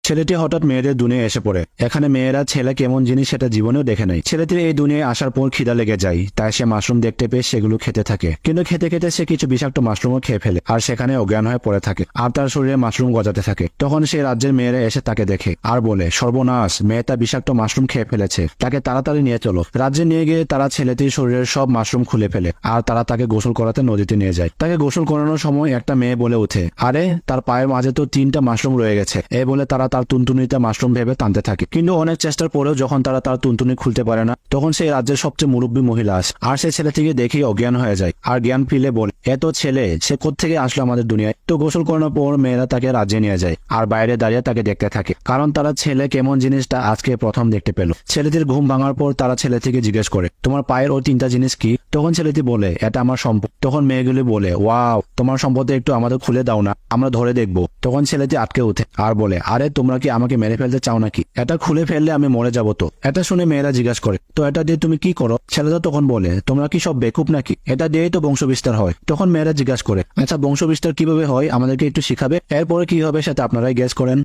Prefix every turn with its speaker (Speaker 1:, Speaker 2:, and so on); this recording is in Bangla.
Speaker 1: ছেলেটি হঠাৎ মেয়েদের দুনিয়ায় এসে পড়ে। এখানে মেয়েরা ছেলে কেমন জিনিস সেটা জীবনেও দেখে নাই। ছেলেটির এই দুনিয়ায় আসার পর খিদা লেগে যায়, তাই সে মাশরুম দেখতে পেয়ে সেগুলো খেতে থাকে। কিন্তু খেতে খেতে সে কিছু বিষাক্ত মাশরুমও খেয়ে ফেলে আর সেখানে অজ্ঞান হয়ে পড়ে থাকে আর তার শরীরে মাশরুম গজাতে থাকে। তখন সেই রাজ্যের মেয়েরা এসে তাকে দেখে আর বলে, সর্বনাশ, মেয়েটা বিষাক্ত মাশরুম খেয়ে ফেলেছে, তাকে তাড়াতাড়ি নিয়ে চলো। রাজ্যে নিয়ে গিয়ে তারা ছেলেটির শরীরের সব মাশরুম খুলে ফেলে আর তারা তাকে গোসল করাতে নদীতে নিয়ে যায়। তাকে গোসল করানোর সময় একটা মেয়ে বলে ওঠে, আরে তার পায়ের মাঝে তো 3টা মাশরুম রয়ে গেছে। এই বলে তারা তার টুনটুনিতে মাশরুম ভেবে টানতে থাকে। কিন্তু অনেক চেষ্টার পরেও যখন তারা তার টুনটুনি খুলতে পারে না, তখন সেই রাজ্যের সবচেয়ে মুরব্বী মহিলা আসে আর সেই ছেলেটিকে দেখেই অজ্ঞান হয়ে যায় আর জ্ঞান ফিরে বলে, এত ছেলে সে কোত্থেকে আসলো আমাদের দুনিয়ায়। তো গোসল করানোর পর মেয়েরা তাকে রাজ্যে নিয়ে যায় আর বাইরে দাঁড়িয়ে তাকে দেখতে থাকে, কারণ তারা ছেলে কেমন জিনিসটা আজকে প্রথম দেখতে পেল। ছেলেটির ঘুম ভাঙার পর তারা ছেলেটিকে জিজ্ঞেস করে, তোমার পায়ের ওই 3টা জিনিস কি? তখন ছেলেটি বলে, এটা আমার সম্পদ। তখন মেয়েগুলি বলে, ওয়াও, তোমার সম্পদে একটু আমাদের খুলে দাও না, আমরা ধরে দেখবো। তখন ছেলেটি আটকে ওঠে আর বলে, আরে তোমরা কি আমাকে মেরে ফেলতে চাও নাকি? এটা খুলে ফেললে আমি মরে যাবো। তো এটা শুনে মেয়েরা জিজ্ঞাসা করে, তো এটা দিয়ে তুমি কি করো? ছেলেটা তখন বলে, তোমরা কি সব বেকুব নাকি? এটা দিয়েই তো বংশবিস্তার হয়। তখন মেয়েরা জিজ্ঞাসা করে, আচ্ছা বংশবিস্তার কিভাবে হয় আমাদেরকে একটু শিখাবে? এরপরে কি হবে সেটা আপনারাই গেস করেন।